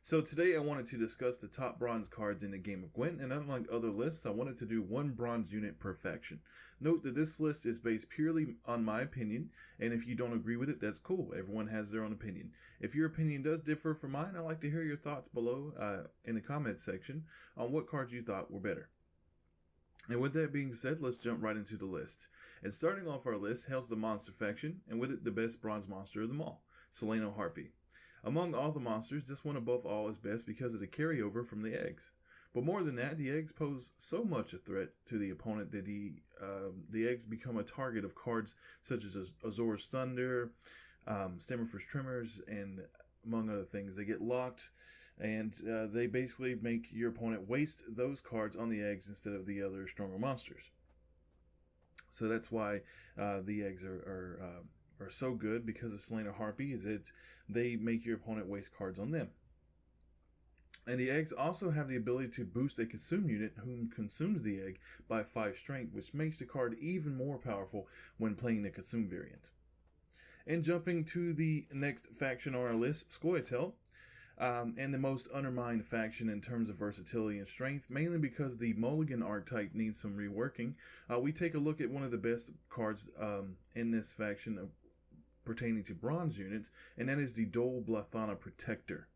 So today I wanted to discuss the top bronze cards in the game of Gwent, and unlike other lists, I wanted to do one bronze unit per faction. Note that this list is based purely on my opinion, and if you don't agree with it, that's cool. Everyone has their own opinion. If your opinion does differ from mine, I'd like to hear your thoughts below in the comments section on what cards you thought were better. And with that being said, let's jump right into the list. And starting off our list, hails the monster faction, and with it the best bronze monster of them all, Selena Harpy. Among all the monsters, this one above all is best because of the carryover from the eggs. But more than that, the eggs pose so much a threat to the opponent that the eggs become a target of cards such as Azor's Thunder, Stammerford's Tremors, and among other things. They get locked, and they basically make your opponent waste those cards on the eggs instead of the other stronger monsters. So that's why the eggs are so good, because of Selena Harpy, they make your opponent waste cards on them. And the eggs also have the ability to boost a consume unit whom consumes the egg by 5 strength, which makes the card even more powerful when playing the consume variant. And jumping to the next faction on our list, Scoia'tael, and the most undermined faction in terms of versatility and strength, mainly because the Mulligan archetype needs some reworking. We take a look at one of the best cards in this faction pertaining to bronze units, and that is the Dol Blathana Protector.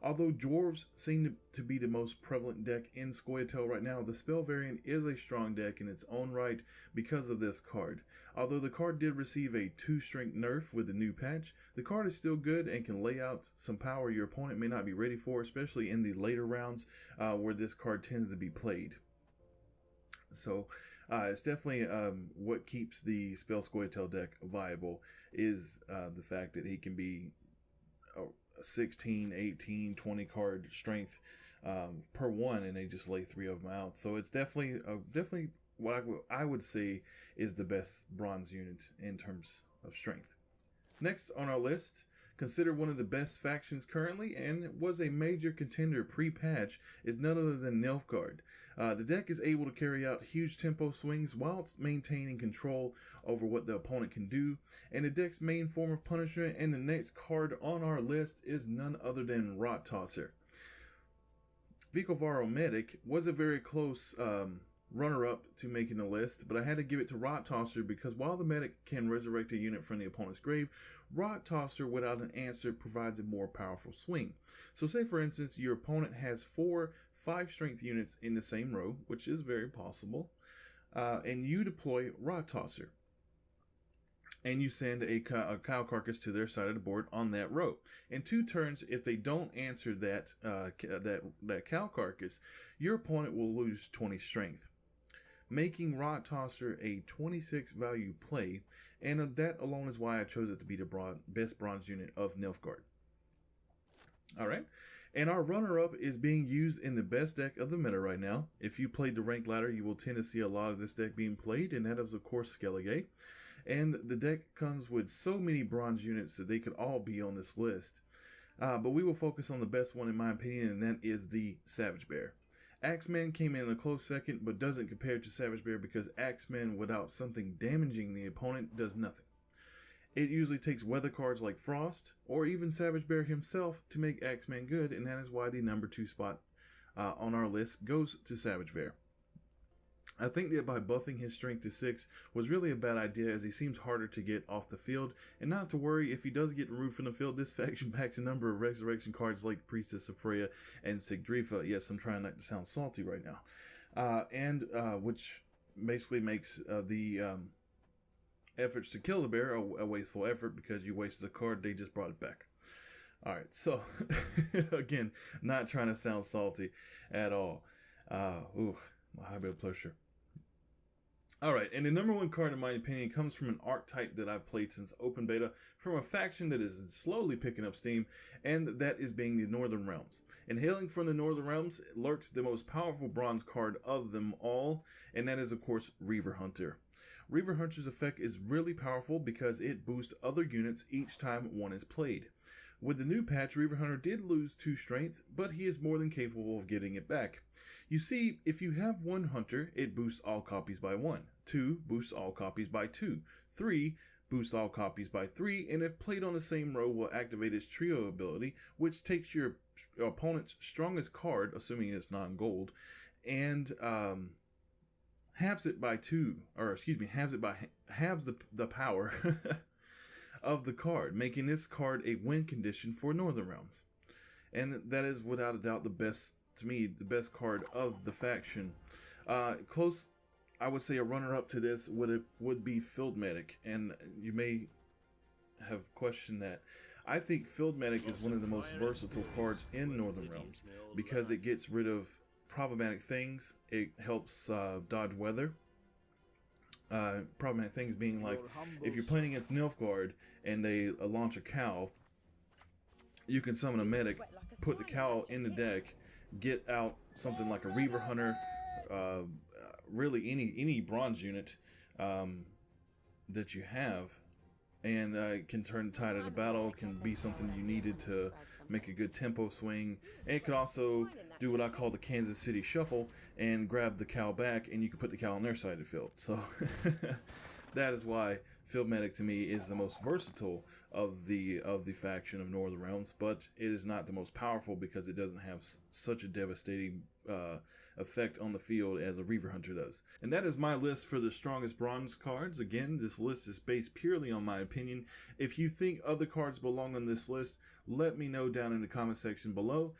Although dwarves seem to be the most prevalent deck in Scoia'tael right now, the spell variant is a strong deck in its own right because of this card. Although the card did receive a 2-strength nerf with the new patch, the card is still good and can lay out some power your opponent may not be ready for, especially in the later rounds where this card tends to be played. So it's definitely what keeps the Spell Scoia'tael deck viable is the fact that he can be 16, 18, 20 card strength per one, and they just lay 3 of them out. So it's definitely what I would say is the best bronze unit in terms of strength. Next on our list, considered one of the best factions currently and was a major contender pre-patch, is none other than Nilfgaard. The deck is able to carry out huge tempo swings whilst maintaining control over what the opponent can do, and the deck's main form of punishment and the next card on our list is none other than Rot Tosser. Vicovaro Medic was a very close runner-up to making the list, but I had to give it to Rot Tosser because while the medic can resurrect a unit from the opponent's grave, Rot Tosser without an answer provides a more powerful swing. So say for instance your opponent has 4 5-strength units in the same row, which is very possible, and you deploy Rot Tosser. And you send a cow carcass to their side of the board on that row. In 2 turns, if they don't answer that cow carcass, your opponent will lose 20 strength, making Rot Tosser a 26 value play, and that alone is why I chose it to be the best bronze unit of Nilfgaard. Alright, and our runner-up is being used in the best deck of the meta right now. If you played the ranked ladder, you will tend to see a lot of this deck being played, and that is of course Skellige. And the deck comes with so many bronze units that they could all be on this list. But we will focus on the best one in my opinion, and that is the Savage Bear. Axeman came in a close second, but doesn't compare to Savage Bear because Axeman without something damaging the opponent does nothing. It usually takes weather cards like Frost, or even Savage Bear himself, to make Axeman good, and that is why the number 2 spot on our list goes to Savage Bear. I think that by buffing his strength to 6 was really a bad idea, as he seems harder to get off the field, and not to worry, if he does get removed from the field, this faction packs a number of resurrection cards like Priestess of Freya and Sigdrifa. Yes, I'm trying not to sound salty right now. Which basically makes the efforts to kill the bear a wasteful effort, because you wasted a card, they just brought it back. Alright, so again, not trying to sound salty at all. My high blood pressure. Alright, and the number 1 card in my opinion comes from an archetype that I've played since open beta, from a faction that is slowly picking up steam, and that is being the Northern Realms. And hailing from the Northern Realms lurks the most powerful bronze card of them all, and that is of course Reaver Hunter. Reaver Hunter's effect is really powerful because it boosts other units each time one is played. With the new patch, Reaver Hunter did lose 2 strength, but he is more than capable of getting it back. You see, if you have 1 Hunter, it boosts all copies by 1. 2 boosts all copies by 2. 3 boost all copies by 3, and if played on the same row will activate its trio ability, which takes your opponent's strongest card, assuming it's non-gold, and halves it by 2, or excuse me, halves the power of the card, making this card a win condition for Northern Realms. And that is without a doubt the best, to me, the best card of the faction. Close, I would say a runner-up to this would be Field Medic, and you may have questioned that. I think Field Medic is one of the most versatile cards in Northern Realms because it gets rid of problematic things. It helps dodge weather. Problematic things being like if you're playing against Nilfgaard and they launch a cow, you can summon a medic, put the cow in the deck, get out something like a Reaver Hunter, really any bronze unit that you have, and can turn the tide of the battle, can be something you needed to make a good tempo swing. And it could also do what I call the Kansas City Shuffle and grab the cow back, and you can put the cow on their side of the field. So that is why Field Medic to me is the most versatile of the faction of Northern Realms, but it is not the most powerful because it doesn't have such a devastating effect on the field as a Reaver Hunter does. And that is my list for the strongest bronze cards. Again, this list is based purely on my opinion. If you think other cards belong on this list, let me know down in the comment section below.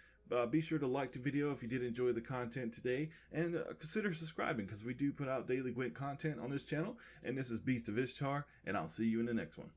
Be sure to like the video if you did enjoy the content today, and consider subscribing because we do put out daily Gwent content on this channel. And this is Beast of Ishtar, and I'll see you in the next one.